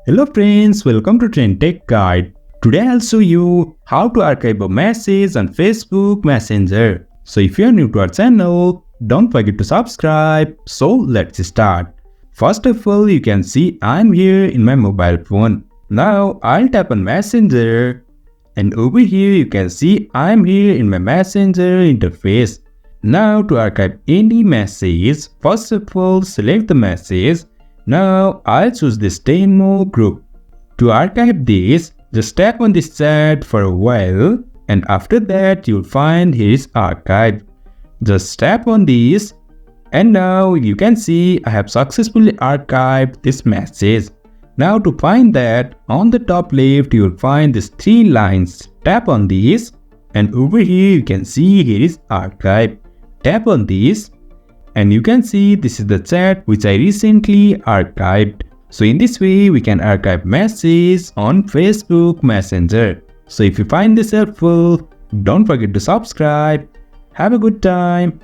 Hello friends, welcome to Trend Tech Guide. Today I'll show you how to archive a message on Facebook Messenger. So if you're new to our channel, don't forget to subscribe. So let's start. First of all, you can see I'm here in my mobile phone. Now I'll tap on Messenger and over here you can see I'm here in my Messenger interface. Now to archive any message, first of all select the message. Now I'll choose this demo group. To archive this, just tap on this chat for a while and after that you'll find here is archive. Just tap on this and now you can see I have successfully archived this message. Now to find that, on the top left you will find these three lines. Tap on this and over here you can see here is archive. Tap on this and you can see this is the chat which I recently archived. So in this way we can archive messages on Facebook Messenger. So if you find this helpful, don't forget to subscribe. Have a good time.